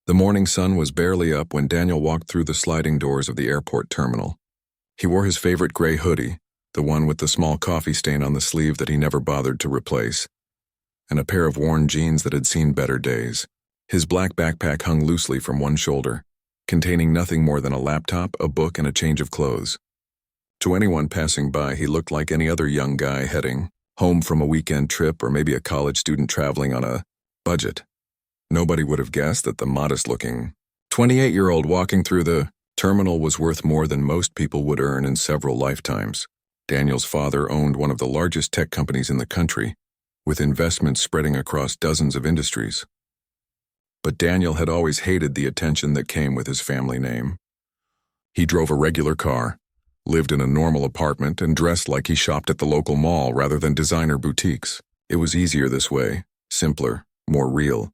The morning sun was barely up when Daniel walked through the sliding doors of the airport terminal. He wore his favorite gray hoodie, the one with the small coffee stain on the sleeve that he never bothered to replace, and a pair of worn jeans that had seen better days. His black backpack hung loosely from one shoulder, containing nothing more than a laptop, a book, and a change of clothes. To anyone passing by, he looked like any other young guy heading home from a weekend trip or maybe a college student traveling on a budget. Nobody would have guessed that the modest-looking 28-year-old walking through the terminal was worth more than most people would earn in several lifetimes. Daniel's father owned one of the largest tech companies in the country, with investments spreading across dozens of industries. But Daniel had always hated the attention that came with his family name. He drove a regular car, lived in a normal apartment, and dressed like he shopped at the local mall rather than designer boutiques. It was easier this way, simpler, more real.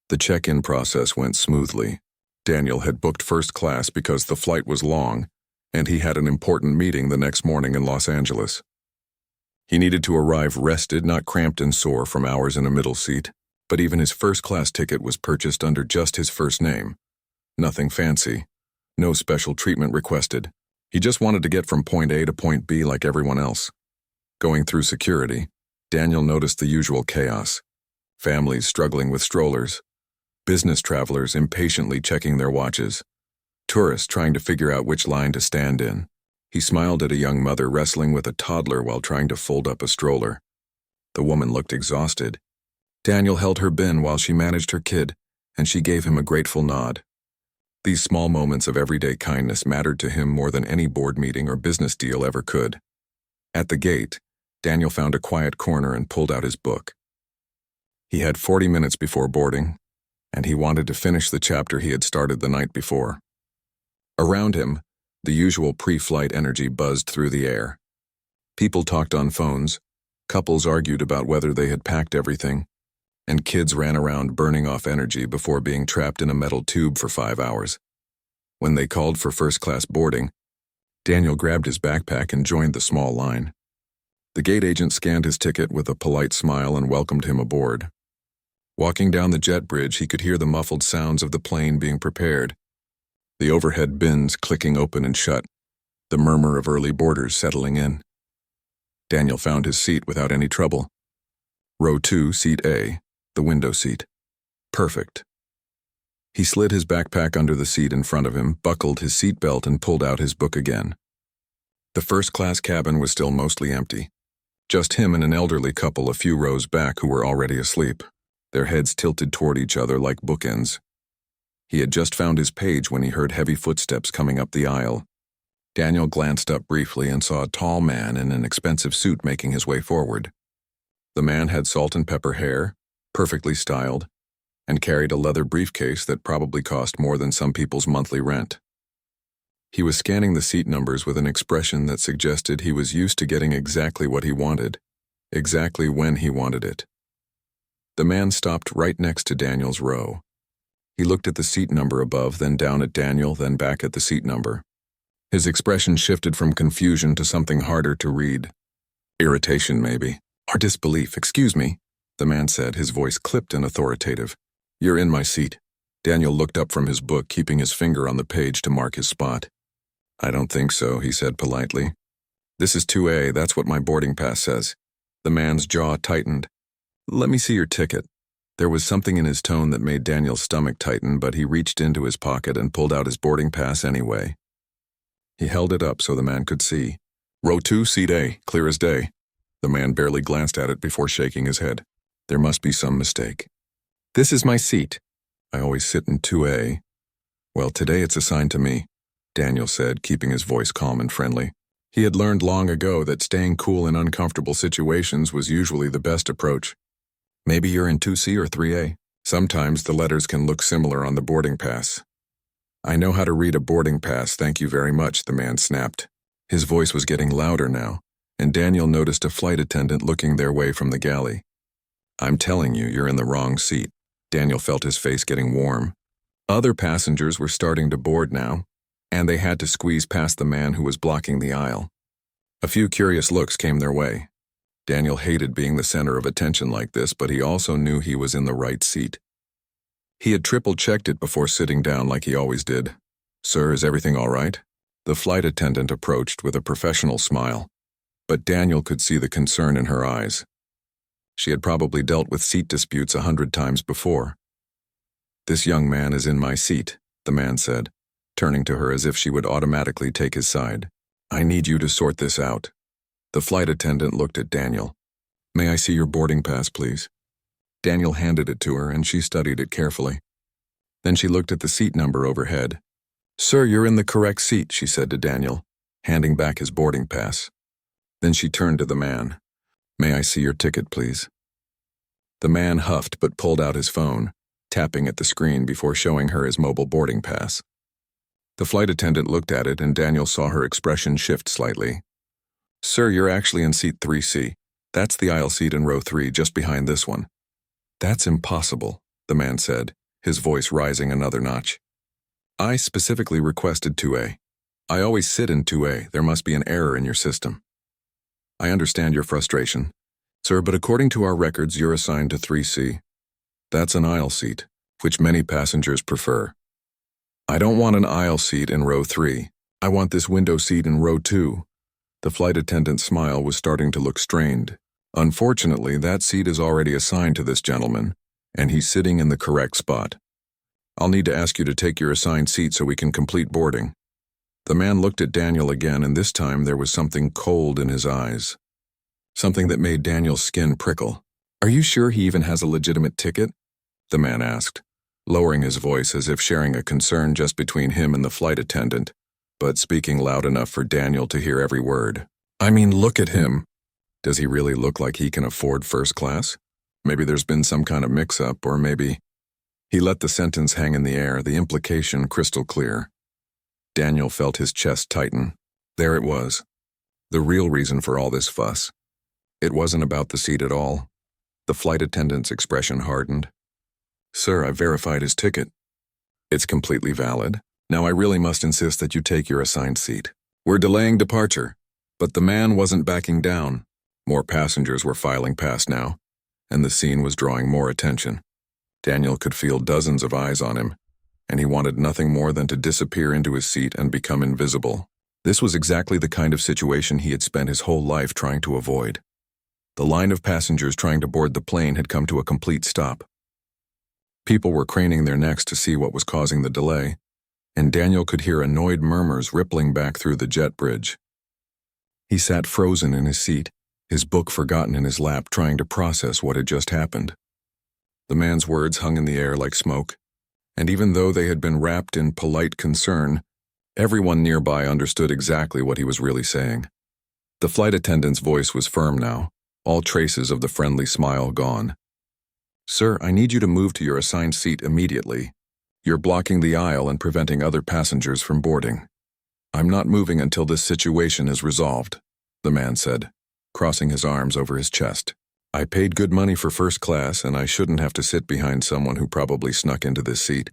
The check-in process went smoothly. Daniel had booked first class because the flight was long, and he had an important meeting the next morning in Los Angeles. He needed to arrive rested, not cramped and sore from hours in a middle seat, but even his first-class ticket was purchased under just his first name. Nothing fancy. No special treatment requested. He just wanted to get from point A to point B like everyone else. Going through security, Daniel noticed the usual chaos. Families struggling with strollers, business travelers impatiently checking their watches, tourists trying to figure out which line to stand in. He smiled at a young mother wrestling with a toddler while trying to fold up a stroller. The woman looked exhausted. Daniel held her bin while she managed her kid, and she gave him a grateful nod. These small moments of everyday kindness mattered to him more than any board meeting or business deal ever could. At the gate, Daniel found a quiet corner and pulled out his book. He had 40 minutes before boarding, and he wanted to finish the chapter he had started the night before. Around him, the usual pre-flight energy buzzed through the air. People talked on phones, couples argued about whether they had packed everything, and kids ran around burning off energy before being trapped in a metal tube for 5 hours. When they called for first-class boarding, Daniel grabbed his backpack and joined the small line. The gate agent scanned his ticket with a polite smile and welcomed him aboard. Walking down the jet bridge, he could hear the muffled sounds of the plane being prepared, the overhead bins clicking open and shut, the murmur of early boarders settling in. Daniel found his seat without any trouble. Row 2, seat A, the window seat. Perfect. He slid his backpack under the seat in front of him, buckled his seatbelt, and pulled out his book again. The first-class cabin was still mostly empty. Just him and an elderly couple a few rows back who were already asleep, their heads tilted toward each other like bookends. He had just found his page when he heard heavy footsteps coming up the aisle. Daniel glanced up briefly and saw a tall man in an expensive suit making his way forward. The man had salt and pepper hair, perfectly styled, and carried a leather briefcase that probably cost more than some people's monthly rent. He was scanning the seat numbers with an expression that suggested he was used to getting exactly what he wanted, exactly when he wanted it. The man stopped right next to Daniel's row. He looked at the seat number above, then down at Daniel, then back at the seat number. His expression shifted from confusion to something harder to read. Irritation, maybe. Or disbelief. "Excuse me," the man said, his voice clipped and authoritative. "You're in my seat." Daniel looked up from his book, keeping his finger on the page to mark his spot. "I don't think so," he said politely. "This is 2A, that's what my boarding pass says." The man's jaw tightened. "Let me see your ticket." There was something in his tone that made Daniel's stomach tighten, but he reached into his pocket and pulled out his boarding pass anyway. He held it up so the man could see. "Row 2, seat A, clear as day." The man barely glanced at it before shaking his head. "There must be some mistake." "This is my seat. I always sit in 2A. Well, today it's assigned to me," Daniel said, keeping his voice calm and friendly. He had learned long ago that staying cool in uncomfortable situations was usually the best approach. "Maybe you're in 2C or 3A. Sometimes the letters can look similar on the boarding pass." "I know how to read a boarding pass, thank you very much," the man snapped. His voice was getting louder now, and Daniel noticed a flight attendant looking their way from the galley. "I'm telling you, you're in the wrong seat." Daniel felt his face getting warm. Other passengers were starting to board now, and they had to squeeze past the man who was blocking the aisle. A few curious looks came their way. Daniel hated being the center of attention like this, but he also knew he was in the right seat. He had triple-checked it before sitting down like he always did. "Sir, is everything all right?" The flight attendant approached with a professional smile, but Daniel could see the concern in her eyes. She had probably dealt with seat disputes 100 times before. "This young man is in my seat," the man said, turning to her as if she would automatically take his side. "I need you to sort this out." The flight attendant looked at Daniel. "May I see your boarding pass, please?" Daniel handed it to her, and she studied it carefully. Then she looked at the seat number overhead. "Sir, you're in the correct seat," she said to Daniel, handing back his boarding pass. Then she turned to the man. "May I see your ticket, please?" The man huffed but pulled out his phone, tapping at the screen before showing her his mobile boarding pass. The flight attendant looked at it, and Daniel saw her expression shift slightly. "Sir, you're actually in seat 3C. That's the aisle seat in row 3, just behind this one." "That's impossible," the man said, his voice rising another notch. "I specifically requested 2A. I always sit in 2A. There must be an error in your system." "I understand your frustration, sir, but according to our records, you're assigned to 3C. That's an aisle seat, which many passengers prefer." "I don't want an aisle seat in row 3. I want this window seat in row 2. The flight attendant's smile was starting to look strained. "Unfortunately, that seat is already assigned to this gentleman, and he's sitting in the correct spot. I'll need to ask you to take your assigned seat so we can complete boarding." The man looked at Daniel again, and this time there was something cold in his eyes. Something that made Daniel's skin prickle. "Are you sure he even has a legitimate ticket?" the man asked, lowering his voice as if sharing a concern just between him and the flight attendant, but speaking loud enough for Daniel to hear every word. "I mean, look at him. Does he really look like he can afford first class? Maybe there's been some kind of mix-up, or maybe—" He let the sentence hang in the air, the implication crystal clear. Daniel felt his chest tighten. There it was. The real reason for all this fuss. It wasn't about the seat at all. The flight attendant's expression hardened. "Sir, I verified his ticket. It's completely valid. Now I really must insist that you take your assigned seat. We're delaying departure." But the man wasn't backing down. More passengers were filing past now, and the scene was drawing more attention. Daniel could feel dozens of eyes on him, and he wanted nothing more than to disappear into his seat and become invisible. This was exactly the kind of situation he had spent his whole life trying to avoid. The line of passengers trying to board the plane had come to a complete stop. People were craning their necks to see what was causing the delay, and Daniel could hear annoyed murmurs rippling back through the jet bridge. He sat frozen in his seat, his book forgotten in his lap, trying to process what had just happened. The man's words hung in the air like smoke, and even though they had been wrapped in polite concern, everyone nearby understood exactly what he was really saying. The flight attendant's voice was firm now, all traces of the friendly smile gone. "Sir, I need you to move to your assigned seat immediately. You're blocking the aisle and preventing other passengers from boarding." "I'm not moving until this situation is resolved," the man said, crossing his arms over his chest. "I paid good money for first class, and I shouldn't have to sit behind someone who probably snuck into this seat.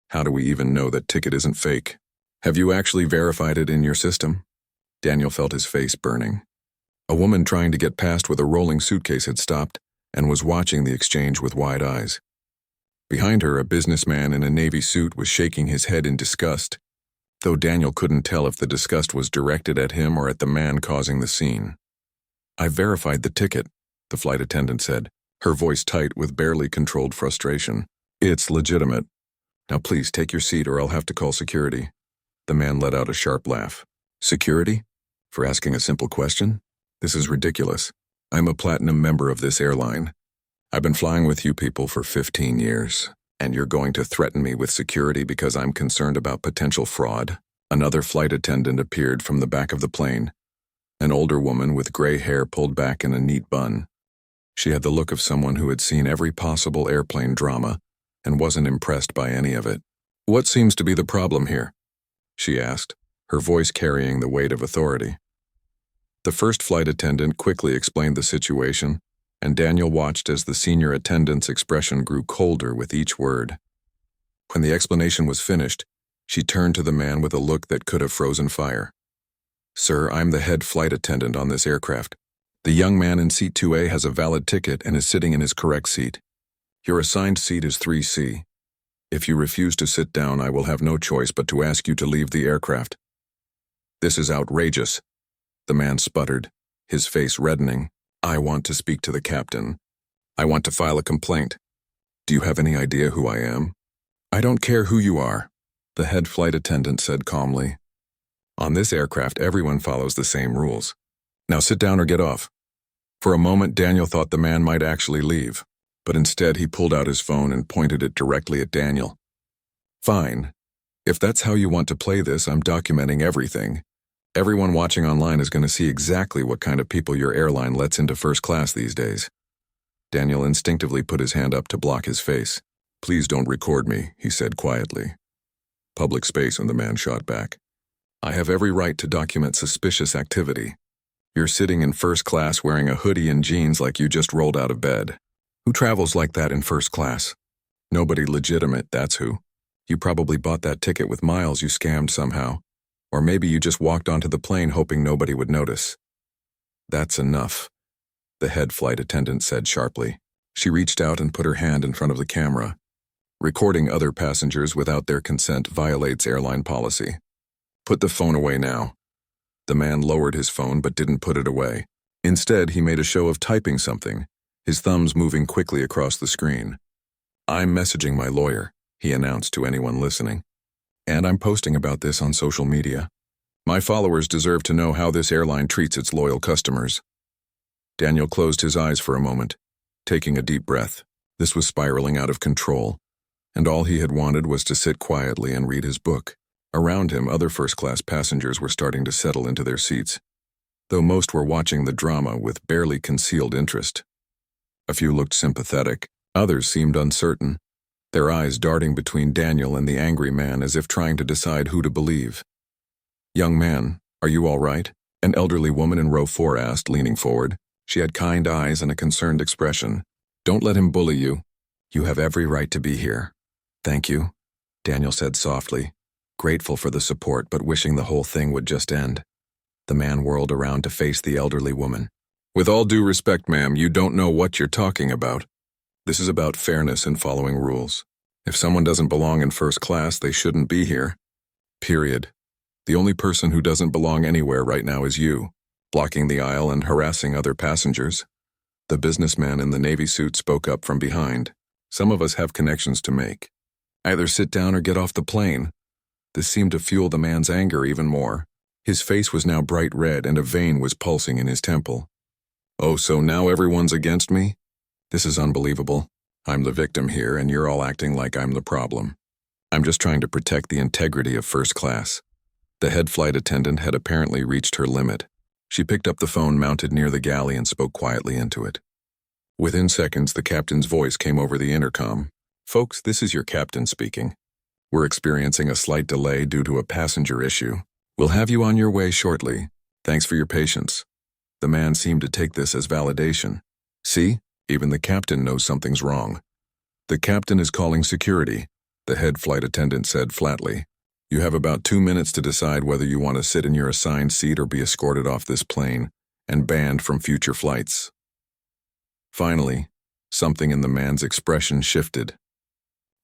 How do we even know that ticket isn't fake? Have you actually verified it in your system?" Daniel felt his face burning. A woman trying to get past with a rolling suitcase had stopped and was watching the exchange with wide eyes. Behind her, a businessman in a navy suit was shaking his head in disgust, though Daniel couldn't tell if the disgust was directed at him or at the man causing the scene. "I verified the ticket," the flight attendant said, her voice tight with barely controlled frustration. "It's legitimate. Now please take your seat or I'll have to call security." The man let out a sharp laugh. "Security? For asking a simple question? This is ridiculous. I'm a platinum member of this airline. I've been flying with you people for 15 years, and you're going to threaten me with security because I'm concerned about potential fraud?" Another flight attendant appeared from the back of the plane, an older woman with gray hair pulled back in a neat bun. She had the look of someone who had seen every possible airplane drama and wasn't impressed by any of it. "What seems to be the problem here?" she asked, her voice carrying the weight of authority. The first flight attendant quickly explained the situation, and Daniel watched as the senior attendant's expression grew colder with each word. When the explanation was finished, she turned to the man with a look that could have frozen fire. "Sir, I'm the head flight attendant on this aircraft. The young man in seat 2A has a valid ticket and is sitting in his correct seat. Your assigned seat is 3C. If you refuse to sit down, I will have no choice but to ask you to leave the aircraft. This is outrageous, the man sputtered, his face reddening. I want to speak to the captain. I want to file a complaint. Do you have any idea who I am? I don't care who you are, the head flight attendant said calmly. On this aircraft, everyone follows the same rules. Now sit down or get off. For a moment, Daniel thought the man might actually leave, but instead he pulled out his phone and pointed it directly at Daniel. Fine. If that's how you want to play this, I'm documenting everything. Everyone watching online is going to see exactly what kind of people your airline lets into first class these days. Daniel instinctively put his hand up to block his face. Please don't record me, he said quietly. Public space, and the man shot back. I have every right to document suspicious activity. You're sitting in first class wearing a hoodie and jeans like you just rolled out of bed. Who travels like that in first class? Nobody legitimate, that's who. You probably bought that ticket with miles you scammed somehow. Or maybe you just walked onto the plane hoping nobody would notice. That's enough, the head flight attendant said sharply. She reached out and put her hand in front of the camera. Recording other passengers without their consent violates airline policy. Put the phone away now. The man lowered his phone but didn't put it away. Instead, he made a show of typing something, his thumbs moving quickly across the screen. I'm messaging my lawyer, he announced to anyone listening. And I'm posting about this on social media. My followers deserve to know how this airline treats its loyal customers. Daniel closed his eyes for a moment, taking a deep breath. This was spiraling out of control, and all he had wanted was to sit quietly and read his book. Around him, other first-class passengers were starting to settle into their seats, though most were watching the drama with barely concealed interest. A few looked sympathetic, others seemed uncertain, their eyes darting between Daniel and the angry man as if trying to decide who to believe. Young man, are you all right? An elderly woman in row 4 asked, leaning forward. She had kind eyes and a concerned expression. Don't let him bully you. You have every right to be here. Thank you, Daniel said softly, grateful for the support but wishing the whole thing would just end. The man whirled around to face the elderly woman. With all due respect, ma'am, you don't know what you're talking about. This is about fairness and following rules. If someone doesn't belong in first class, they shouldn't be here. Period. The only person who doesn't belong anywhere right now is you, blocking the aisle and harassing other passengers. The businessman in the navy suit spoke up from behind. Some of us have connections to make. Either sit down or get off the plane. This seemed to fuel the man's anger even more. His face was now bright red and a vein was pulsing in his temple. Oh, so now everyone's against me? This is unbelievable. I'm the victim here and you're all acting like I'm the problem. I'm just trying to protect the integrity of first class. The head flight attendant had apparently reached her limit. She picked up the phone mounted near the galley and spoke quietly into it. Within seconds, the captain's voice came over the intercom. Folks, this is your captain speaking. We're experiencing a slight delay due to a passenger issue. We'll have you on your way shortly. Thanks for your patience. The man seemed to take this as validation. See, even the captain knows something's wrong. The captain is calling security, the head flight attendant said flatly. You have about 2 minutes to decide whether you want to sit in your assigned seat or be escorted off this plane and banned from future flights. Finally, something in the man's expression shifted.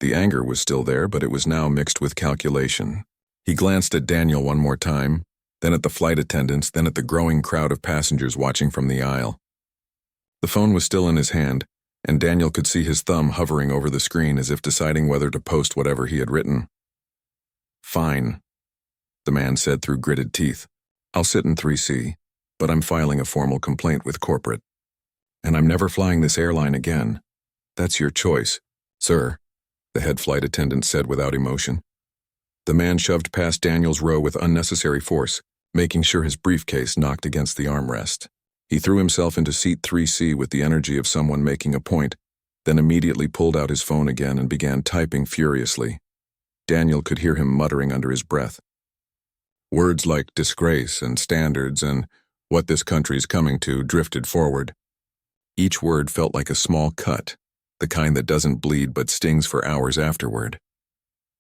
The anger was still there, but it was now mixed with calculation. He glanced at Daniel one more time, then at the flight attendants, then at the growing crowd of passengers watching from the aisle. The phone was still in his hand, and Daniel could see his thumb hovering over the screen as if deciding whether to post whatever he had written. Fine, the man said through gritted teeth. I'll sit in 3C, but I'm filing a formal complaint with corporate. And I'm never flying this airline again. That's your choice, sir, the head flight attendant said without emotion. The man shoved past Daniel's row with unnecessary force, making sure his briefcase knocked against the armrest. He threw himself into seat 3C with the energy of someone making a point, then immediately pulled out his phone again and began typing furiously. Daniel could hear him muttering under his breath. Words like disgrace and standards and what this country's coming to drifted forward. Each word felt like a small cut, the kind that doesn't bleed but stings for hours afterward.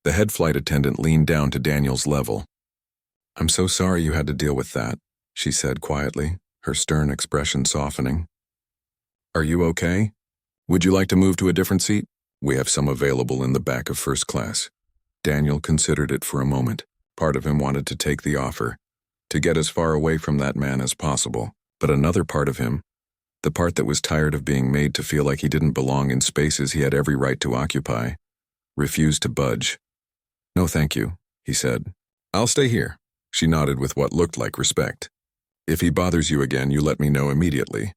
The head flight attendant leaned down to Daniel's level. I'm so sorry you had to deal with that, she said quietly, her stern expression softening. Are you okay? Would you like to move to a different seat? We have some available in the back of first class. Daniel considered it for a moment. Part of him wanted to take the offer, to get as far away from that man as possible. But another part of him, the part that was tired of being made to feel like he didn't belong in spaces he had every right to occupy, refused to budge. "No, thank you," he said. "I'll stay here." She nodded with what looked like respect. "If he bothers you again, you let me know immediately."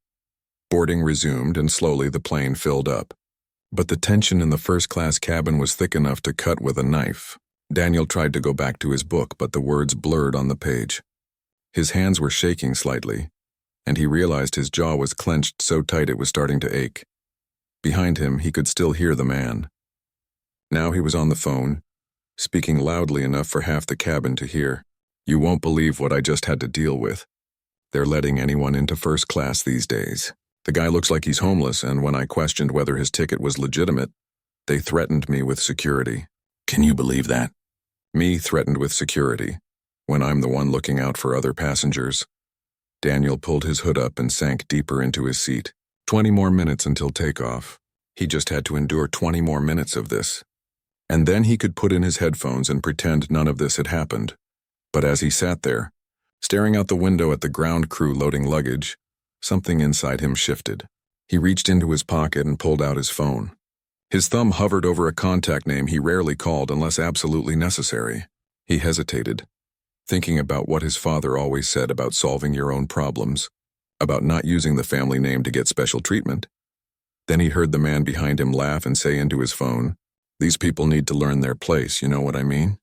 Boarding resumed, and slowly the plane filled up. But the tension in the first-class cabin was thick enough to cut with a knife. Daniel tried to go back to his book, but the words blurred on the page. His hands were shaking slightly, and he realized his jaw was clenched so tight it was starting to ache. Behind him, he could still hear the man. Now he was on the phone, speaking loudly enough for half the cabin to hear. "You won't believe what I just had to deal with. They're letting anyone into first class these days. The guy looks like he's homeless, and when I questioned whether his ticket was legitimate, they threatened me with security." "Can you believe that?" "Me threatened with security, when I'm the one looking out for other passengers." Daniel pulled his hood up and sank deeper into his seat. 20 more minutes until takeoff. He just had to endure 20 more minutes of this. And then he could put in his headphones and pretend none of this had happened. But as he sat there, staring out the window at the ground crew loading luggage, something inside him shifted. He reached into his pocket and pulled out his phone. His thumb hovered over a contact name he rarely called unless absolutely necessary. He hesitated, thinking about what his father always said about solving your own problems, about not using the family name to get special treatment. Then he heard the man behind him laugh and say into his phone, "These people need to learn their place, you know what I mean?"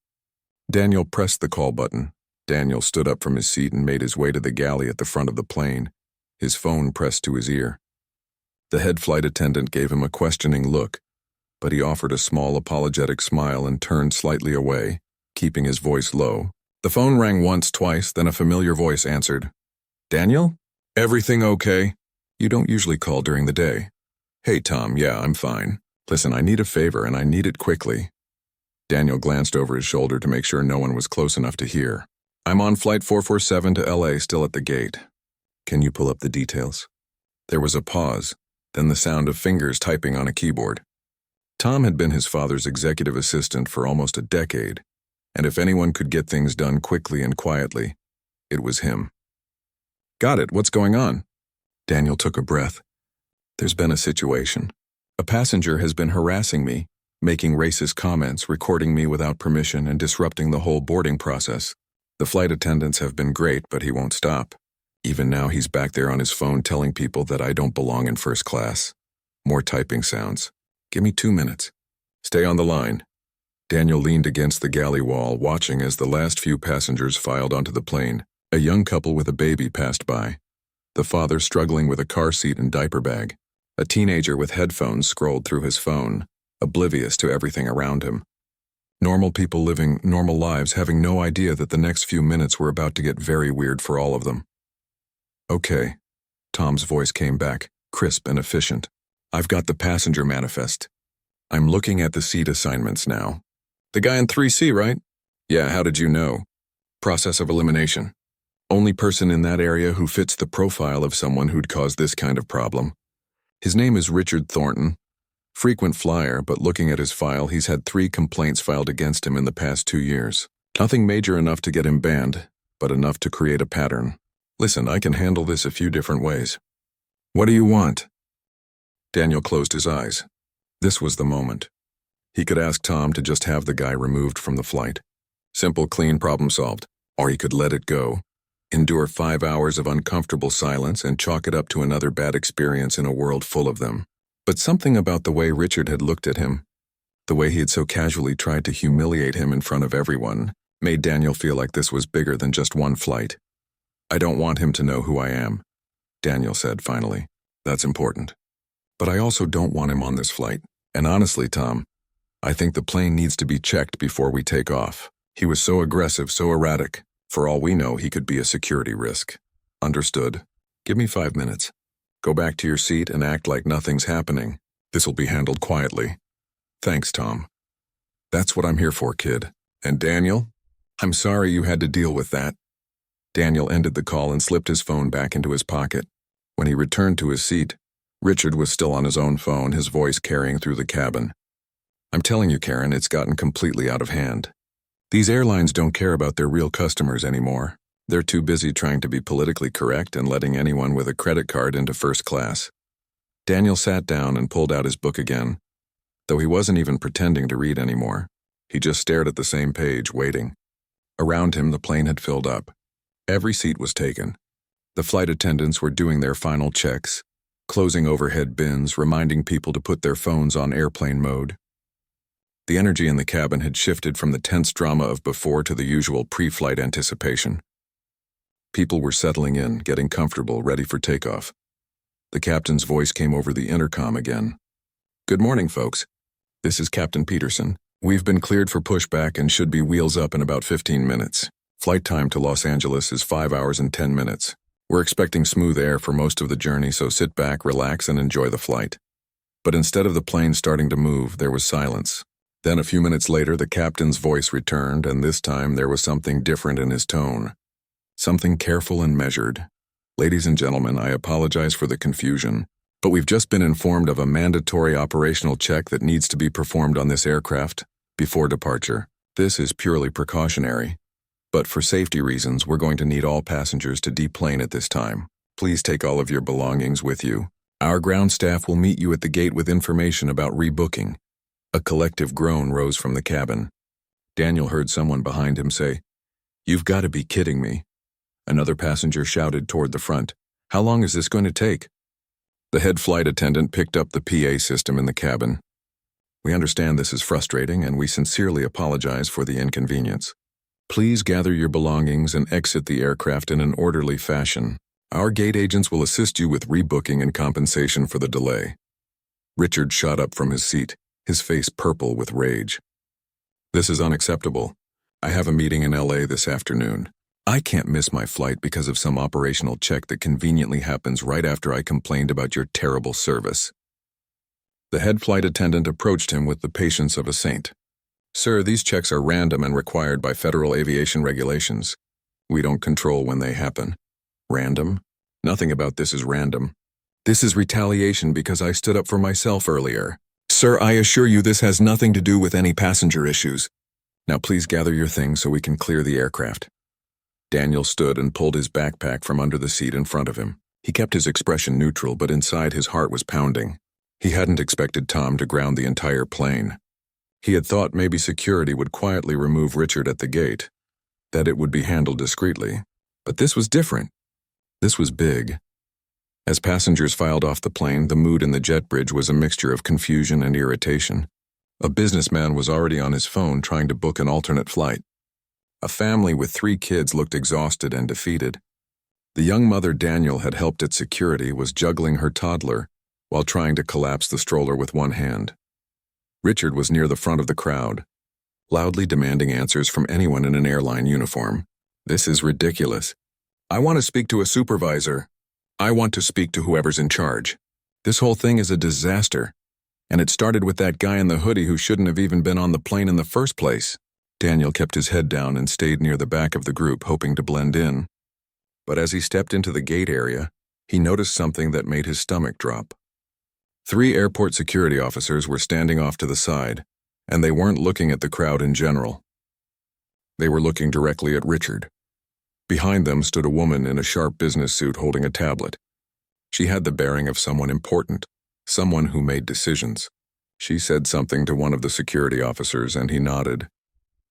Daniel pressed the call button. Daniel stood up from his seat and made his way to the galley at the front of the plane, his phone pressed to his ear. The head flight attendant gave him a questioning look, but he offered a small apologetic smile and turned slightly away, keeping his voice low. The phone rang once, twice, then a familiar voice answered. "Daniel? Everything okay? You don't usually call during the day." "Hey, Tom, yeah, I'm fine. Listen, I need a favor, and I need it quickly." Daniel glanced over his shoulder to make sure no one was close enough to hear. "I'm on flight 447 to LA, still at the gate. Can you pull up the details?" There was a pause, then the sound of fingers typing on a keyboard. Tom had been his father's executive assistant for almost a decade, and if anyone could get things done quickly and quietly, it was him. "Got it, what's going on?" Daniel took a breath. "There's been a situation. A passenger has been harassing me, making racist comments, recording me without permission, and disrupting the whole boarding process. The flight attendants have been great, but he won't stop. Even now he's back there on his phone telling people that I don't belong in first class." More typing sounds. "Give me 2 minutes. Stay on the line." Daniel leaned against the galley wall, watching as the last few passengers filed onto the plane. A young couple with a baby passed by, the father struggling with a car seat and diaper bag. A teenager with headphones scrolled through his phone, oblivious to everything around him. Normal people living normal lives, having no idea that the next few minutes were about to get very weird for all of them. "Okay," Tom's voice came back, crisp and efficient. "I've got the passenger manifest. I'm looking at the seat assignments now." "The guy in 3C, right?" "Yeah, how did you know?" "Process of elimination. Only person in that area who fits the profile of someone who'd cause this kind of problem. His name is Richard Thornton. Frequent flyer, but looking at his file, he's had 3 complaints filed against him in the past 2 years. Nothing major enough to get him banned, but enough to create a pattern. Listen, I can handle this a few different ways." "What do you want?" Daniel closed his eyes. This was the moment. He could ask Tom to just have the guy removed from the flight. Simple, clean, problem solved. Or he could let it go, endure 5 hours of uncomfortable silence, and chalk it up to another bad experience in a world full of them. But something about the way Richard had looked at him, the way he had so casually tried to humiliate him in front of everyone, made Daniel feel like this was bigger than just one flight. "I don't want him to know who I am," Daniel said finally. "That's important. But I also don't want him on this flight. And honestly, Tom, I think the plane needs to be checked before we take off. He was so aggressive, so erratic. For all we know, he could be a security risk." "Understood. Give me 5 minutes. Go back to your seat and act like nothing's happening. This'll be handled quietly." "Thanks, Tom." "That's what I'm here for, kid. And Daniel, I'm sorry you had to deal with that." Daniel ended the call and slipped his phone back into his pocket. When he returned to his seat, Richard was still on his own phone, his voice carrying through the cabin. I'm telling you, Karen, it's gotten completely out of hand. These airlines don't care about their real customers anymore. They're too busy trying to be politically correct and letting anyone with a credit card into first class. Daniel sat down and pulled out his book again, though he wasn't even pretending to read anymore. He just stared at the same page, waiting. Around him, the plane had filled up. Every seat was taken. The flight attendants were doing their final checks, closing overhead bins, reminding people to put their phones on airplane mode. The energy in the cabin had shifted from the tense drama of before to the usual pre-flight anticipation. People were settling in, getting comfortable, ready for takeoff. The captain's voice came over the intercom again. "Good morning, folks. This is Captain Peterson. We've been cleared for pushback and should be wheels up in about 15 minutes. Flight time to Los Angeles is 5 hours and 10 minutes. We're expecting smooth air for most of the journey, so sit back, relax, and enjoy the flight." But instead of the plane starting to move, there was silence. Then a few minutes later, the captain's voice returned, and this time there was something different in his tone. Something careful and measured. "Ladies and gentlemen, I apologize for the confusion, but we've just been informed of a mandatory operational check that needs to be performed on this aircraft before departure. This is purely precautionary, but for safety reasons, we're going to need all passengers to deplane at this time. Please take all of your belongings with you. Our ground staff will meet you at the gate with information about rebooking." A collective groan rose from the cabin. Daniel heard someone behind him say, "You've got to be kidding me." Another passenger shouted toward the front, "How long is this going to take?" The head flight attendant picked up the PA system in the cabin. "We understand this is frustrating, and we sincerely apologize for the inconvenience. Please gather your belongings and exit the aircraft in an orderly fashion. Our gate agents will assist you with rebooking and compensation for the delay." Richard shot up from his seat, his face purple with rage. "This is unacceptable. I have a meeting in LA this afternoon. I can't miss my flight because of some operational check that conveniently happens right after I complained about your terrible service." The head flight attendant approached him with the patience of a saint. "Sir, these checks are random and required by federal aviation regulations. We don't control when they happen." "Random? Nothing about this is random. This is retaliation because I stood up for myself earlier. Sir, I assure you this has nothing to do with any passenger issues. Now please gather your things so we can clear the aircraft." Daniel stood and pulled his backpack from under the seat in front of him. He kept his expression neutral, but inside his heart was pounding. He hadn't expected Tom to ground the entire plane. He had thought maybe security would quietly remove Richard at the gate, that it would be handled discreetly. But this was different. This was big. As passengers filed off the plane, the mood in the jet bridge was a mixture of confusion and irritation. A businessman was already on his phone trying to book an alternate flight. A family with 3 kids looked exhausted and defeated. The young mother Daniel had helped at security was juggling her toddler while trying to collapse the stroller with one hand. Richard was near the front of the crowd, loudly demanding answers from anyone in an airline uniform. "This is ridiculous. I want to speak to a supervisor. I want to speak to whoever's in charge. This whole thing is a disaster. And it started with that guy in the hoodie who shouldn't have even been on the plane in the first place." Daniel kept his head down and stayed near the back of the group, hoping to blend in. But as he stepped into the gate area, he noticed something that made his stomach drop. 3 airport security officers were standing off to the side, and they weren't looking at the crowd in general. They were looking directly at Richard. Behind them stood a woman in a sharp business suit holding a tablet. She had the bearing of someone important, someone who made decisions. She said something to one of the security officers, and he nodded.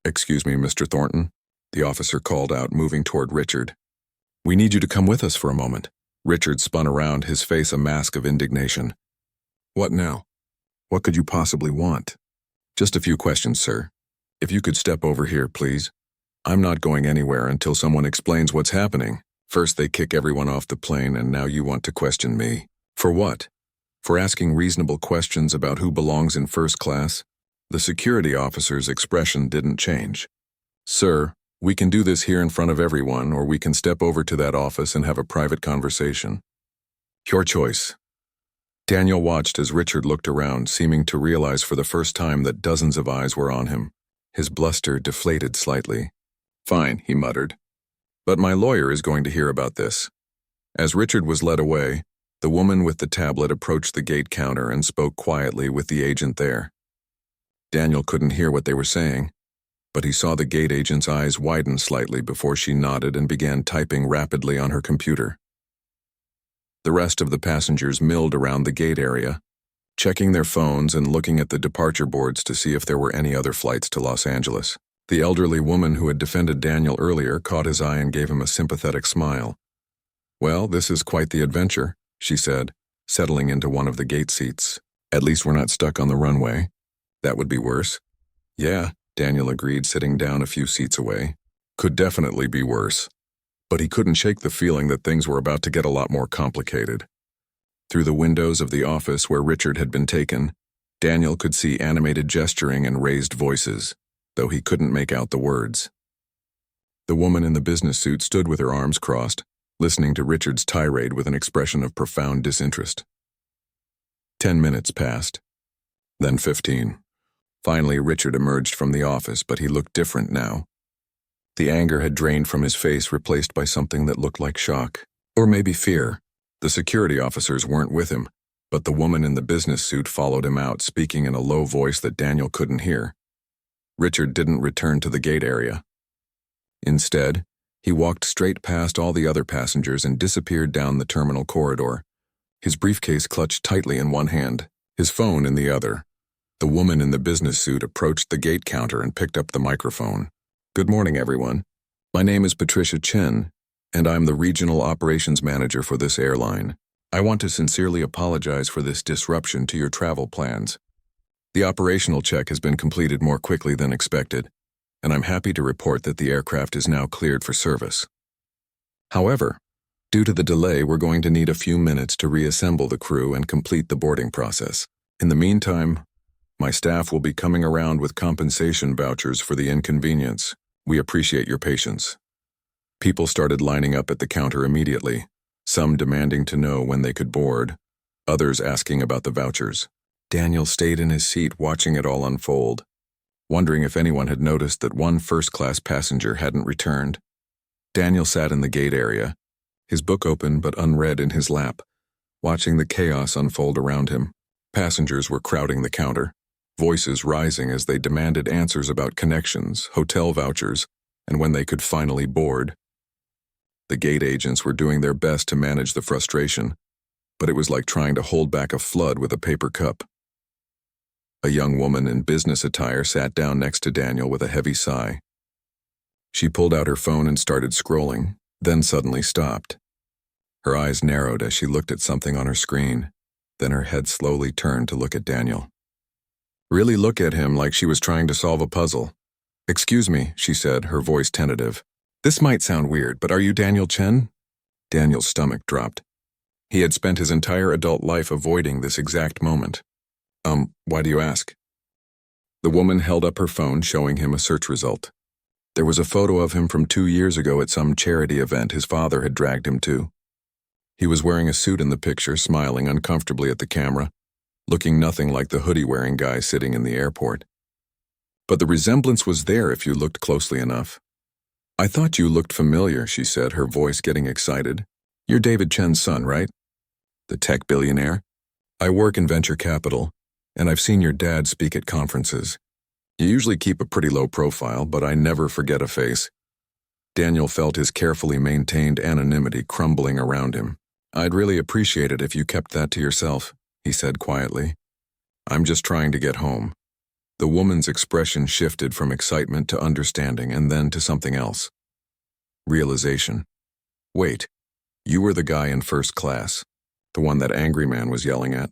"Excuse me, Mr. Thornton," the officer called out, moving toward Richard. "We need you to come with us for a moment." Richard spun around, his face a mask of indignation. "What now? What could you possibly want?" "Just a few questions, sir. If you could step over here, please. I'm not going anywhere until someone explains what's happening. First they kick everyone off the plane, and now you want to question me. For what? For asking reasonable questions about who belongs in first class?" The security officer's expression didn't change. "Sir, we can do this here in front of everyone, or we can step over to that office and have a private conversation. Your choice." Daniel watched as Richard looked around, seeming to realize for the first time that dozens of eyes were on him. His bluster deflated slightly. "Fine," he muttered. "But my lawyer is going to hear about this." As Richard was led away, the woman with the tablet approached the gate counter and spoke quietly with the agent there. Daniel couldn't hear what they were saying, but he saw the gate agent's eyes widen slightly before she nodded and began typing rapidly on her computer. The rest of the passengers milled around the gate area, checking their phones and looking at the departure boards to see if there were any other flights to Los Angeles. The elderly woman who had defended Daniel earlier caught his eye and gave him a sympathetic smile. "Well, this is quite the adventure," she said, settling into one of the gate seats. "At least we're not stuck on the runway. That would be worse." "Yeah," Daniel agreed, sitting down a few seats away. "Could definitely be worse." But he couldn't shake the feeling that things were about to get a lot more complicated. Through the windows of the office where Richard had been taken, Daniel could see animated gesturing and raised voices, though he couldn't make out the words. The woman in the business suit stood with her arms crossed, listening to Richard's tirade with an expression of profound disinterest. 10 minutes passed, then 15. Finally, Richard emerged from the office, but he looked different now. The anger had drained from his face, replaced by something that looked like shock, or maybe fear. The security officers weren't with him, but the woman in the business suit followed him out, speaking in a low voice that Daniel couldn't hear. Richard didn't return to the gate area. Instead, he walked straight past all the other passengers and disappeared down the terminal corridor, his briefcase clutched tightly in one hand, his phone in the other. The woman in the business suit approached the gate counter and picked up the microphone. "Good morning, everyone. My name is Patricia Chen, and I'm the Regional Operations Manager for this airline. I want to sincerely apologize for this disruption to your travel plans. The operational check has been completed more quickly than expected, and I'm happy to report that the aircraft is now cleared for service. However, due to the delay, we're going to need a few minutes to reassemble the crew and complete the boarding process. In the meantime, my staff will be coming around with compensation vouchers for the inconvenience. We appreciate your patience." People started lining up at the counter immediately, some demanding to know when they could board, others asking about the vouchers. Daniel stayed in his seat watching it all unfold, wondering if anyone had noticed that one first-class passenger hadn't returned. Daniel sat in the gate area, his book open but unread in his lap, watching the chaos unfold around him. Passengers were crowding the counter, voices rising as they demanded answers about connections, hotel vouchers, and when they could finally board. The gate agents were doing their best to manage the frustration, but it was like trying to hold back a flood with a paper cup. A young woman in business attire sat down next to Daniel with a heavy sigh. She pulled out her phone and started scrolling, then suddenly stopped. Her eyes narrowed as she looked at something on her screen, then her head slowly turned to look at Daniel. Really look at him like she was trying to solve a puzzle. "Excuse me," she said, her voice tentative. "This might sound weird, but are you Daniel Chen?" Daniel's stomach dropped. He had spent his entire adult life avoiding this exact moment. Why do you ask?" The woman held up her phone, showing him a search result. There was a photo of him from 2 years ago at some charity event his father had dragged him to. He was wearing a suit in the picture, smiling uncomfortably at the camera, looking nothing like the hoodie-wearing guy sitting in the airport. But the resemblance was there if you looked closely enough. "I thought you looked familiar," she said, her voice getting excited. "You're David Chen's son, right? The tech billionaire? I work in venture capital, and I've seen your dad speak at conferences. You usually keep a pretty low profile, but I never forget a face." Daniel felt his carefully maintained anonymity crumbling around him. "I'd really appreciate it if you kept that to yourself," he said quietly. "I'm just trying to get home." The woman's expression shifted from excitement to understanding and then to something else. Realization. "Wait, you were the guy in first class, the one that angry man was yelling at."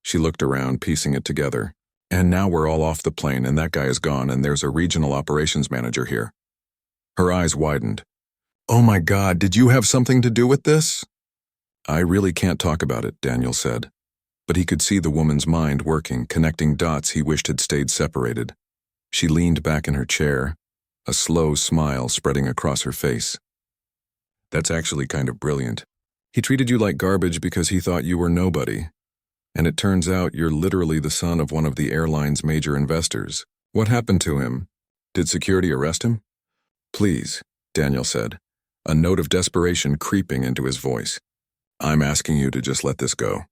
She looked around, piecing it together. "And now we're all off the plane and that guy is gone and there's a regional operations manager here." Her eyes widened. "Oh my God, did you have something to do with this?" "I really can't talk about it," Daniel said. But he could see the woman's mind working, connecting dots he wished had stayed separated. She leaned back in her chair, a slow smile spreading across her face. "That's actually kind of brilliant. He treated you like garbage because he thought you were nobody. And it turns out you're literally the son of one of the airline's major investors. What happened to him? Did security arrest him?" "Please," Daniel said, a note of desperation creeping into his voice. "I'm asking you to just let this go.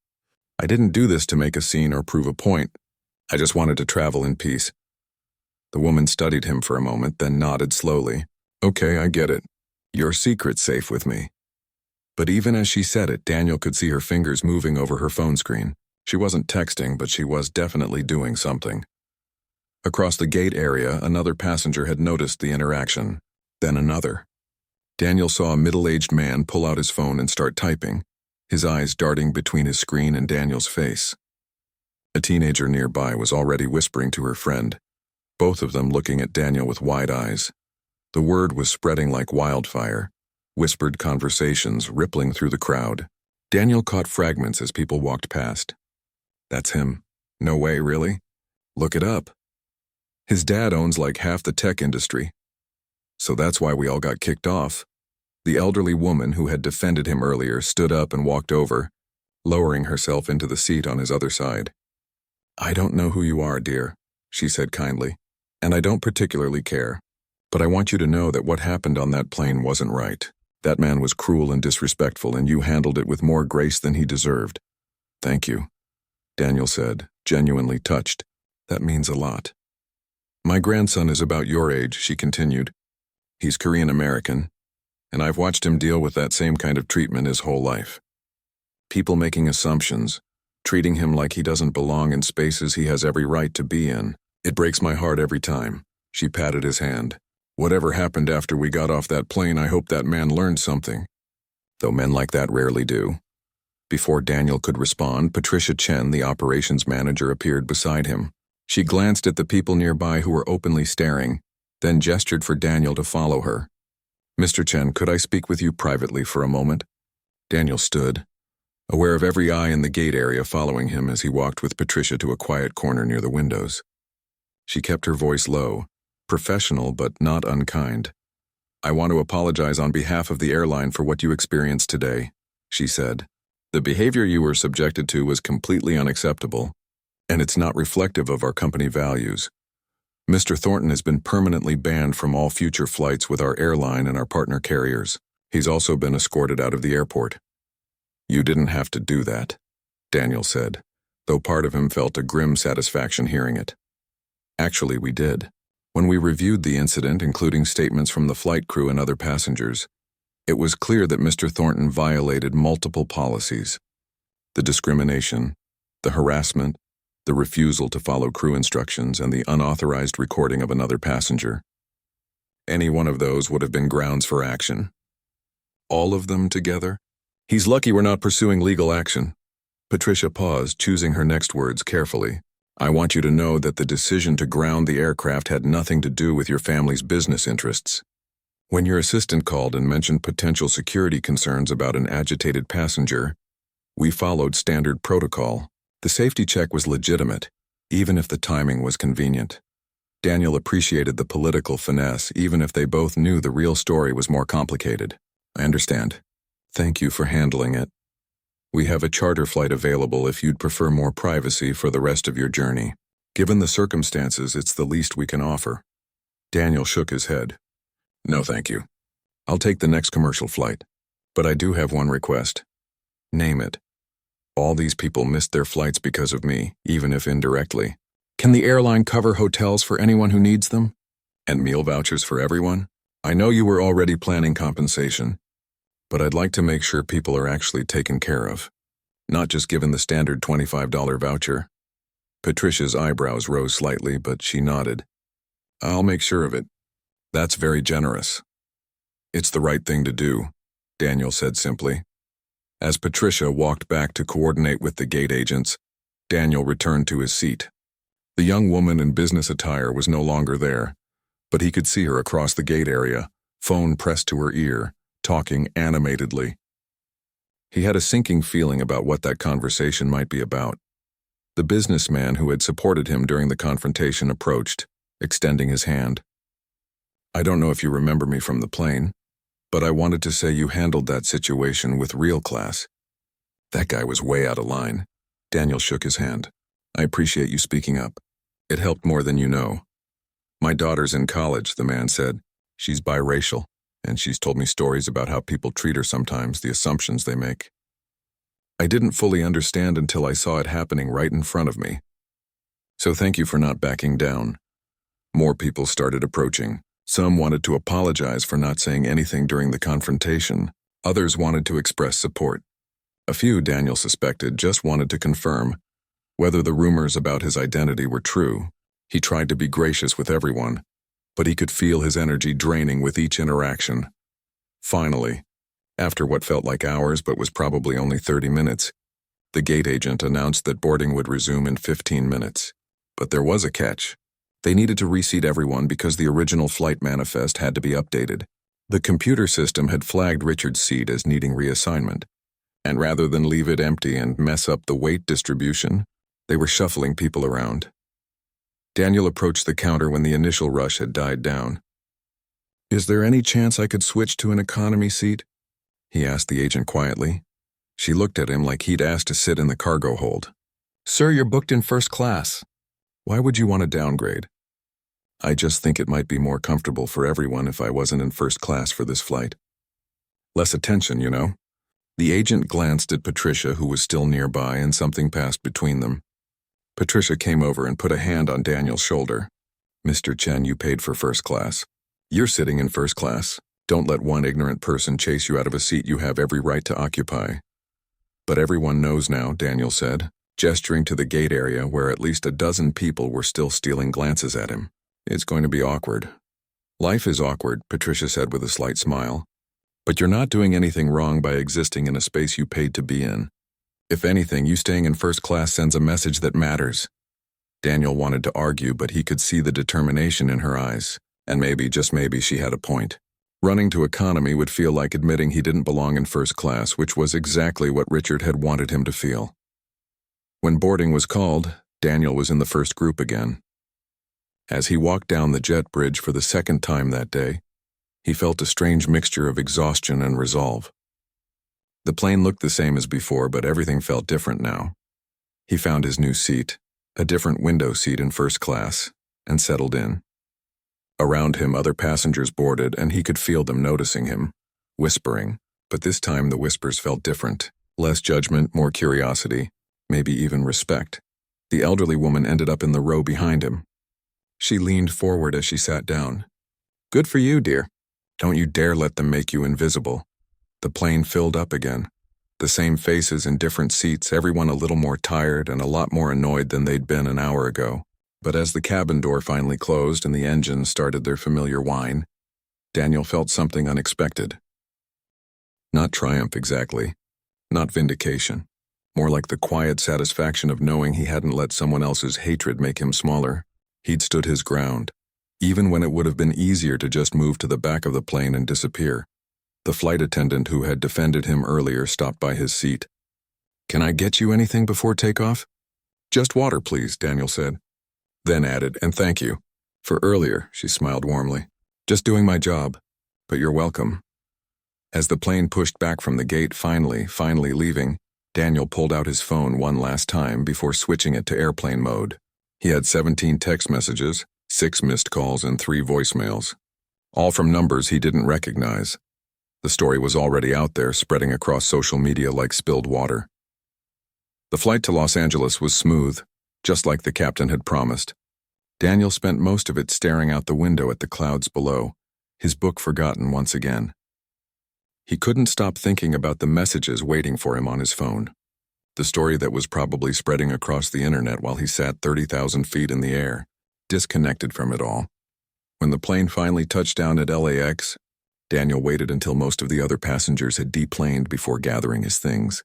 I didn't do this to make a scene or prove a point. I just wanted to travel in peace. The woman studied him for a moment, then nodded slowly. Okay, I get it. Your secret's safe with me. But even as she said it, Daniel could see her fingers moving over her phone screen. She wasn't texting, but she was definitely doing something. Across the gate area, another passenger had noticed the interaction. Then another. Daniel saw a middle-aged man pull out his phone and start typing, his eyes darting between his screen and Daniel's face. A teenager nearby was already whispering to her friend, both of them looking at Daniel with wide eyes. The word was spreading like wildfire, whispered conversations rippling through the crowd. Daniel caught fragments as people walked past. That's him. No way, really? Look it up. His dad owns like half the tech industry. So that's why we all got kicked off. The elderly woman who had defended him earlier stood up and walked over, lowering herself into the seat on his other side. I don't know who you are, dear, she said kindly, and I don't particularly care. But I want you to know that what happened on that plane wasn't right. That man was cruel and disrespectful, and you handled it with more grace than he deserved. Thank you, Daniel said, genuinely touched. That means a lot. My grandson is about your age, she continued. He's Korean American, and I've watched him deal with that same kind of treatment his whole life. People making assumptions, treating him like he doesn't belong in spaces he has every right to be in. It breaks my heart every time. She patted his hand. Whatever happened after we got off that plane, I hope that man learned something. Though men like that rarely do. Before Daniel could respond, Patricia Chen, the operations manager, appeared beside him. She glanced at the people nearby who were openly staring, then gestured for Daniel to follow her. Mr. Chen, could I speak with you privately for a moment? Daniel stood, aware of every eye in the gate area following him as he walked with Patricia to a quiet corner near the windows. She kept her voice low, professional but not unkind. I want to apologize on behalf of the airline for what you experienced today, she said. The behavior you were subjected to was completely unacceptable, and it's not reflective of our company values. Mr. Thornton has been permanently banned from all future flights with our airline and our partner carriers. He's also been escorted out of the airport. You didn't have to do that, Daniel said, though part of him felt a grim satisfaction hearing it. Actually, we did. When we reviewed the incident, including statements from the flight crew and other passengers, it was clear that Mr. Thornton violated multiple policies. The discrimination, the harassment, the refusal to follow crew instructions, and the unauthorized recording of another passenger. Any one of those would have been grounds for action. All of them together? He's lucky we're not pursuing legal action. Patricia paused, choosing her next words carefully. I want you to know that the decision to ground the aircraft had nothing to do with your family's business interests. When your assistant called and mentioned potential security concerns about an agitated passenger, we followed standard protocol. The safety check was legitimate, even if the timing was convenient. Daniel appreciated the political finesse, even if they both knew the real story was more complicated. I understand. Thank you for handling it. We have a charter flight available if you'd prefer more privacy for the rest of your journey. Given the circumstances, it's the least we can offer. Daniel shook his head. No, thank you. I'll take the next commercial flight. But I do have one request. Name it. All these people missed their flights because of me, even if indirectly. Can the airline cover hotels for anyone who needs them? And meal vouchers for everyone? I know you were already planning compensation, but I'd like to make sure people are actually taken care of, not just given the standard $25 voucher. Patricia's eyebrows rose slightly, but she nodded. I'll make sure of it. That's very generous. It's the right thing to do, Daniel said simply. As Patricia walked back to coordinate with the gate agents, Daniel returned to his seat. The young woman in business attire was no longer there, but he could see her across the gate area, phone pressed to her ear, talking animatedly. He had a sinking feeling about what that conversation might be about. The businessman who had supported him during the confrontation approached, extending his hand. I don't know if you remember me from the plane, but I wanted to say you handled that situation with real class. That guy was way out of line. Daniel shook his hand. I appreciate you speaking up. It helped more than you know. My daughter's in college, the man said. She's biracial, and she's told me stories about how people treat her sometimes, the assumptions they make. I didn't fully understand until I saw it happening right in front of me. So thank you for not backing down. More people started approaching. Some wanted to apologize for not saying anything during the confrontation. Others wanted to express support. A few, Daniel suspected, just wanted to confirm whether the rumors about his identity were true. He tried to be gracious with everyone, but he could feel his energy draining with each interaction. Finally, after what felt like hours but was probably only 30 minutes, the gate agent announced that boarding would resume in 15 minutes. But there was a catch. They needed to reseat everyone because the original flight manifest had to be updated. The computer system had flagged Richard's seat as needing reassignment, and rather than leave it empty and mess up the weight distribution, they were shuffling people around. Daniel approached the counter when the initial rush had died down. "Is there any chance I could switch to an economy seat?" he asked the agent quietly. She looked at him like he'd asked to sit in the cargo hold. "Sir, you're booked in first class." "Why would you want to downgrade?" "I just think it might be more comfortable for everyone if I wasn't in first class for this flight. Less attention, you know." The agent glanced at Patricia, who was still nearby, and something passed between them. Patricia came over and put a hand on Daniel's shoulder. "Mr. Chen, you paid for first class. You're sitting in first class. Don't let one ignorant person chase you out of a seat you have every right to occupy." "But everyone knows now," Daniel said, gesturing to the gate area where at least a dozen people were still stealing glances at him. "It's going to be awkward." "Life is awkward," Patricia said with a slight smile. "But you're not doing anything wrong by existing in a space you paid to be in. If anything, you staying in first class sends a message that matters." Daniel wanted to argue, but he could see the determination in her eyes, and maybe, just maybe, she had a point. Running to economy would feel like admitting he didn't belong in first class, which was exactly what Richard had wanted him to feel. When boarding was called, Daniel was in the first group again. As he walked down the jet bridge for the second time that day, he felt a strange mixture of exhaustion and resolve. The plane looked the same as before, but everything felt different now. He found his new seat, a different window seat in first class, and settled in. Around him, other passengers boarded, and he could feel them noticing him, whispering, but this time the whispers felt different. Less judgment, more curiosity, maybe even respect. The elderly woman ended up in the row behind him. She leaned forward as she sat down. "Good for you, dear. Don't you dare let them make you invisible." The plane filled up again. The same faces in different seats, everyone a little more tired and a lot more annoyed than they'd been an hour ago. But as the cabin door finally closed and the engines started their familiar whine, Daniel felt something unexpected. Not triumph exactly, not vindication, more like the quiet satisfaction of knowing he hadn't let someone else's hatred make him smaller. He'd stood his ground, even when it would have been easier to just move to the back of the plane and disappear. The flight attendant who had defended him earlier stopped by his seat. "Can I get you anything before takeoff?" "Just water, please," Daniel said. Then added, "And thank you for earlier," she smiled warmly. "Just doing my job, but you're welcome." As the plane pushed back from the gate, finally leaving, Daniel pulled out his phone one last time before switching it to airplane mode. He had 17 text messages, 6 missed calls, and 3 voicemails, all from numbers he didn't recognize. The story was already out there, spreading across social media like spilled water. The flight to Los Angeles was smooth, just like the captain had promised. Daniel spent most of it staring out the window at the clouds below, his book forgotten once again. He couldn't stop thinking about the messages waiting for him on his phone. The story that was probably spreading across the internet while he sat 30,000 feet in the air, disconnected from it all. When the plane finally touched down at LAX, Daniel waited until most of the other passengers had deplaned before gathering his things.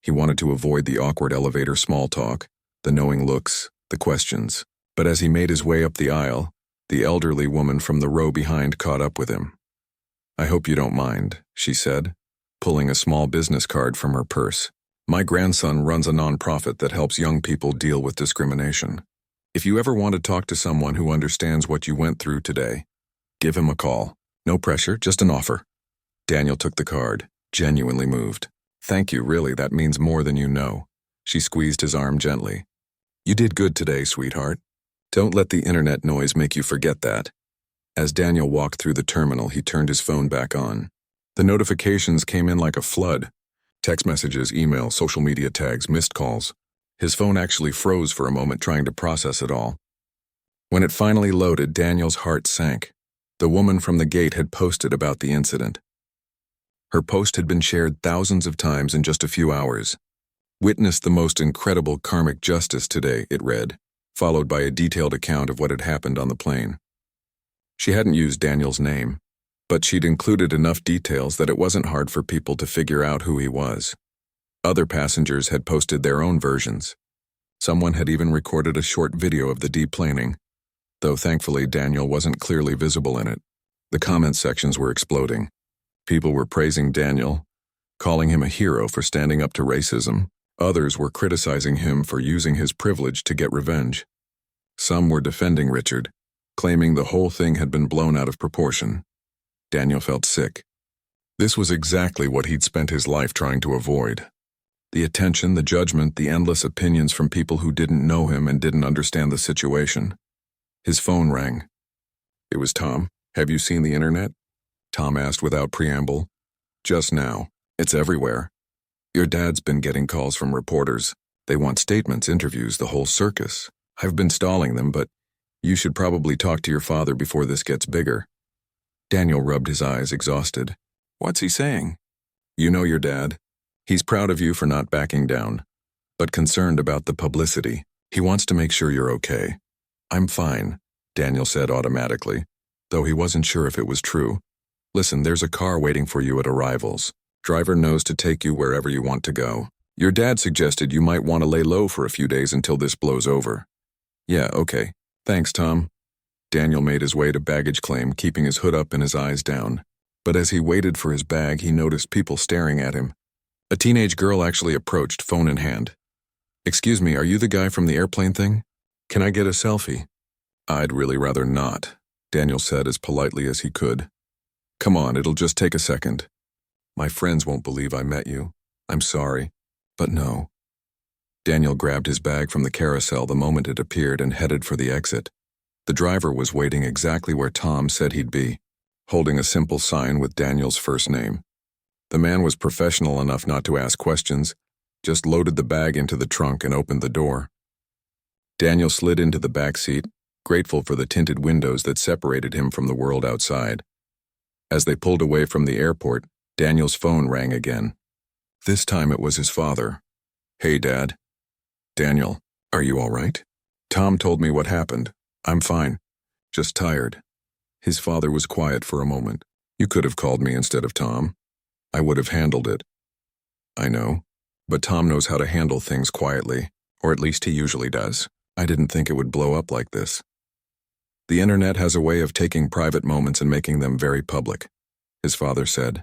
He wanted to avoid the awkward elevator small talk, the knowing looks, the questions. But as he made his way up the aisle, the elderly woman from the row behind caught up with him. "I hope you don't mind," she said, pulling a small business card from her purse. "My grandson runs a nonprofit that helps young people deal with discrimination. If you ever want to talk to someone who understands what you went through today, give him a call. No pressure, just an offer." Daniel took the card, genuinely moved. "Thank you, really, that means more than you know." She squeezed his arm gently. "You did good today, sweetheart. Don't let the internet noise make you forget that." As Daniel walked through the terminal, he turned his phone back on. The notifications came in like a flood. Text messages, emails, social media tags, missed calls. His phone actually froze for a moment trying to process it all. When it finally loaded, Daniel's heart sank. The woman from the gate had posted about the incident. Her post had been shared thousands of times in just a few hours. "Witnessed the most incredible karmic justice today," it read, followed by a detailed account of what had happened on the plane. She hadn't used Daniel's name, but she'd included enough details that it wasn't hard for people to figure out who he was. Other passengers had posted their own versions. Someone had even recorded a short video of the deplaning, though thankfully Daniel wasn't clearly visible in it. The comment sections were exploding. People were praising Daniel, calling him a hero for standing up to racism. Others were criticizing him for using his privilege to get revenge. Some were defending Richard, claiming the whole thing had been blown out of proportion. Daniel felt sick. This was exactly what he'd spent his life trying to avoid. The attention, the judgment, the endless opinions from people who didn't know him and didn't understand the situation. His phone rang. It was Tom. "Have you seen the internet?" Tom asked without preamble. "Just now. It's everywhere. Your dad's been getting calls from reporters. They want statements, interviews, the whole circus. I've been stalling them, but you should probably talk to your father before this gets bigger." Daniel rubbed his eyes, exhausted. "What's he saying?" "You know your dad. He's proud of you for not backing down, but concerned about the publicity. He wants to make sure you're okay." "I'm fine," Daniel said automatically, though he wasn't sure if it was true. "Listen, there's a car waiting for you at arrivals. Driver knows to take you wherever you want to go. Your dad suggested you might want to lay low for a few days until this blows over." "Yeah, okay. Thanks, Tom." Daniel made his way to baggage claim, keeping his hood up and his eyes down. But as he waited for his bag, he noticed people staring at him. A teenage girl actually approached, phone in hand. "Excuse me, are you the guy from the airplane thing? Can I get a selfie?" "I'd really rather not," Daniel said as politely as he could. "Come on, it'll just take a second. My friends won't believe I met you. I'm sorry, but no." Daniel grabbed his bag from the carousel the moment it appeared and headed for the exit. The driver was waiting exactly where Tom said he'd be, holding a simple sign with Daniel's first name. The man was professional enough not to ask questions, just loaded the bag into the trunk and opened the door. Daniel slid into the back seat, grateful for the tinted windows that separated him from the world outside. As they pulled away from the airport, Daniel's phone rang again. This time it was his father. "Hey, Dad." "Daniel, are you all right?" "Tom told me what happened. I'm fine. Just tired." His father was quiet for a moment. "You could have called me instead of Tom. I would have handled it." "I know, but Tom knows how to handle things quietly, or at least he usually does. I didn't think it would blow up like this." "The internet has a way of taking private moments and making them very public," his father said,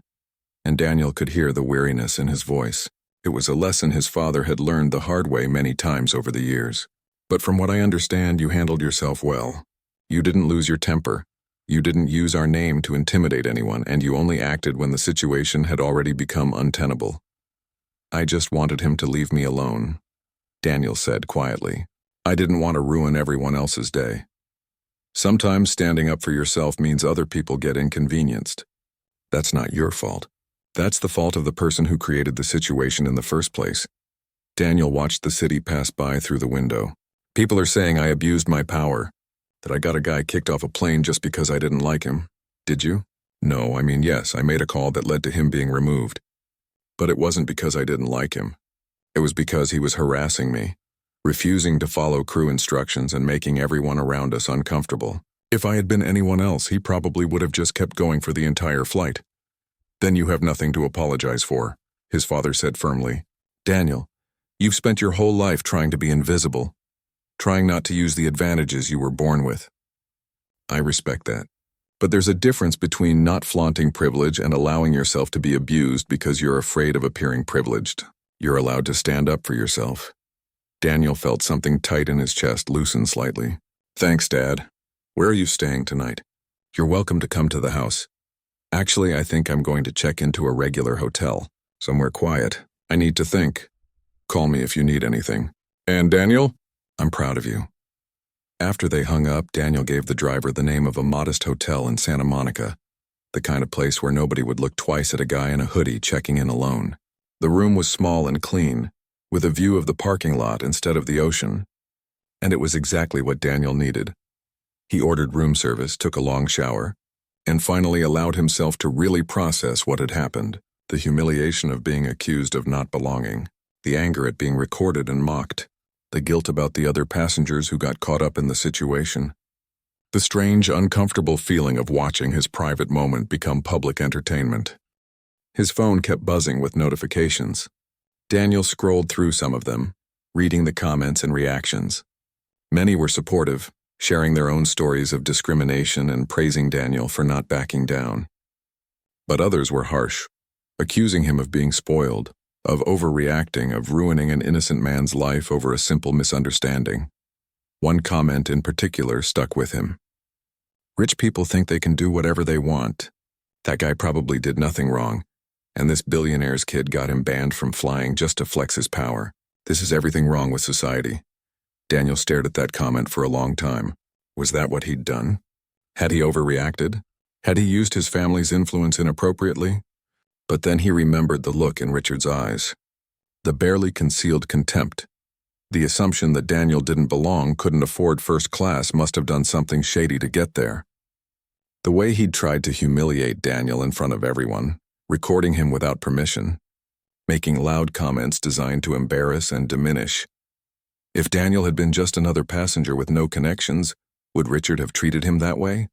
and Daniel could hear the weariness in his voice. It was a lesson his father had learned the hard way many times over the years. "But from what I understand, you handled yourself well. You didn't lose your temper. You didn't use our name to intimidate anyone, and you only acted when the situation had already become untenable." "I just wanted him to leave me alone," Daniel said quietly. "I didn't want to ruin everyone else's day." Sometimes standing up for yourself means other people get inconvenienced. That's not your fault. That's the fault of the person who created the situation in the first place. Daniel watched the city pass by through the window. "People are saying I abused my power, that I got a guy kicked off a plane just because I didn't like him. Did you?" "No, I mean, yes, I made a call that led to him being removed. But it wasn't because I didn't like him. It was because he was harassing me, refusing to follow crew instructions and making everyone around us uncomfortable. If I had been anyone else, he probably would have just kept going for the entire flight." "Then you have nothing to apologize for," his father said firmly. "Daniel, you've spent your whole life trying to be invisible, trying not to use the advantages you were born with. I respect that. But there's a difference between not flaunting privilege and allowing yourself to be abused because you're afraid of appearing privileged. You're allowed to stand up for yourself." Daniel felt something tight in his chest loosen slightly. "Thanks, Dad. Where are you staying tonight?" "You're welcome to come to the house. Actually, I think I'm going to check into a regular hotel, somewhere quiet. I need to think. Call me if you need anything. And Daniel, I'm proud of you." After they hung up, Daniel gave the driver the name of a modest hotel in Santa Monica, the kind of place where nobody would look twice at a guy in a hoodie checking in alone. The room was small and clean, with a view of the parking lot instead of the ocean. And it was exactly what Daniel needed. He ordered room service, took a long shower, and finally allowed himself to really process what had happened. The humiliation of being accused of not belonging, the anger at being recorded and mocked, the guilt about the other passengers who got caught up in the situation, the strange, uncomfortable feeling of watching his private moment become public entertainment. His phone kept buzzing with notifications. Daniel scrolled through some of them, reading the comments and reactions. Many were supportive, sharing their own stories of discrimination and praising Daniel for not backing down. But others were harsh, accusing him of being spoiled, of overreacting, of ruining an innocent man's life over a simple misunderstanding. One comment in particular stuck with him. Rich people think they can do whatever they want. That guy probably did nothing wrong, and this billionaire's kid got him banned from flying just to flex his power. This is everything wrong with society. Daniel stared at that comment for a long time. Was that what he'd done? Had he overreacted? Had he used his family's influence inappropriately? But then he remembered the look in Richard's eyes. The barely concealed contempt. The assumption that Daniel didn't belong, couldn't afford first class, must have done something shady to get there. The way he'd tried to humiliate Daniel in front of everyone, recording him without permission, making loud comments designed to embarrass and diminish. If Daniel had been just another passenger with no connections, would Richard have treated him that way?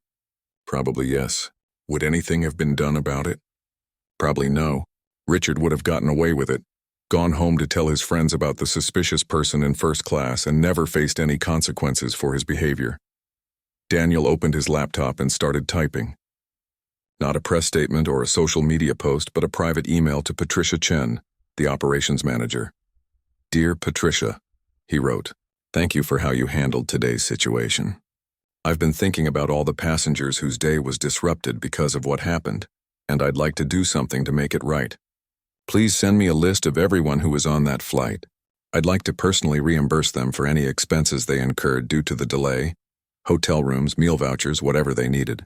Probably yes. Would anything have been done about it? Probably no. Richard would have gotten away with it, gone home to tell his friends about the suspicious person in first class and never faced any consequences for his behavior. Daniel opened his laptop and started typing. Not a press statement or a social media post, but a private email to Patricia Chen, the operations manager. "Dear Patricia," he wrote, "thank you for how you handled today's situation. I've been thinking about all the passengers whose day was disrupted because of what happened, and I'd like to do something to make it right. Please send me a list of everyone who was on that flight. I'd like to personally reimburse them for any expenses they incurred due to the delay, hotel rooms, meal vouchers, whatever they needed.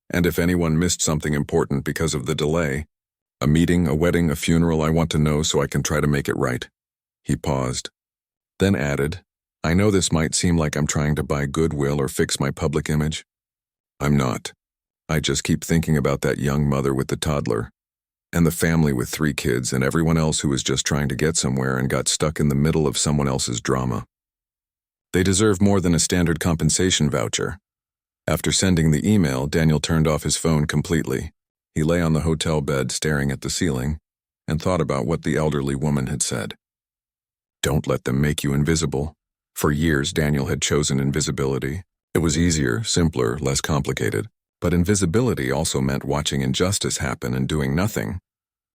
And if anyone missed something important because of the delay, a meeting, a wedding, a funeral, I want to know so I can try to make it right." He paused, then added, "I know this might seem like I'm trying to buy goodwill or fix my public image. I'm not. I just keep thinking about that young mother with the toddler, and the family with 3 kids, and everyone else who was just trying to get somewhere and got stuck in the middle of someone else's drama. They deserve more than a standard compensation voucher." After sending the email, Daniel turned off his phone completely. He lay on the hotel bed staring at the ceiling and thought about what the elderly woman had said. Don't let them make you invisible. For years, Daniel had chosen invisibility. It was easier, simpler, less complicated. But invisibility also meant watching injustice happen and doing nothing,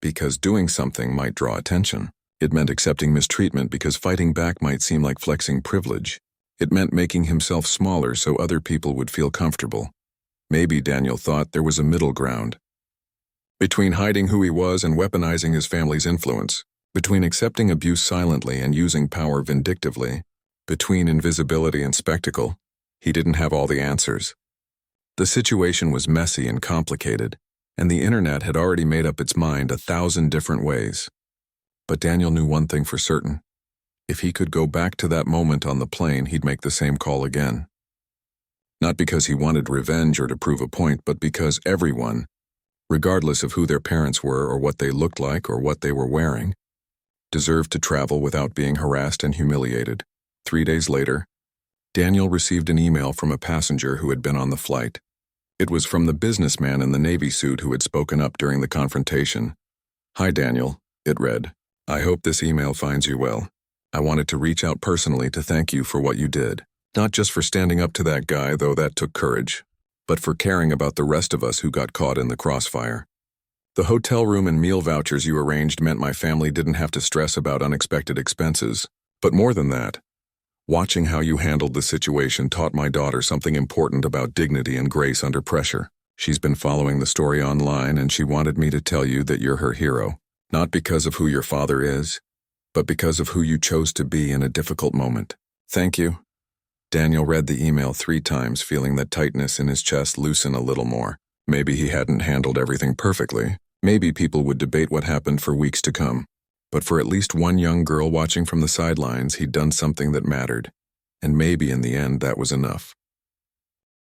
because doing something might draw attention. It meant accepting mistreatment because fighting back might seem like flexing privilege. It meant making himself smaller so other people would feel comfortable. Maybe Daniel thought there was a middle ground. Between hiding who he was and weaponizing his family's influence, between accepting abuse silently and using power vindictively, between invisibility and spectacle, he didn't have all the answers. The situation was messy and complicated, and the internet had already made up its mind 1,000 different ways. But Daniel knew one thing for certain. If he could go back to that moment on the plane, he'd make the same call again. Not because he wanted revenge or to prove a point, but because everyone, regardless of who their parents were or what they looked like or what they were wearing, deserved to travel without being harassed and humiliated. 3 days later, Daniel received an email from a passenger who had been on the flight. It was from the businessman in the Navy suit who had spoken up during the confrontation. "Hi, Daniel," it read. "I hope this email finds you well. I wanted to reach out personally to thank you for what you did. Not just for standing up to that guy, though that took courage, but for caring about the rest of us who got caught in the crossfire. The hotel room and meal vouchers you arranged meant my family didn't have to stress about unexpected expenses. But more than that, watching how you handled the situation taught my daughter something important about dignity and grace under pressure. She's been following the story online, and she wanted me to tell you that you're her hero, not because of who your father is, but because of who you chose to be in a difficult moment. Thank you." Daniel read the email 3 times, feeling that tightness in his chest loosen a little more. Maybe he hadn't handled everything perfectly. Maybe people would debate what happened for weeks to come. But for at least one young girl watching from the sidelines, he'd done something that mattered. And maybe in the end, that was enough.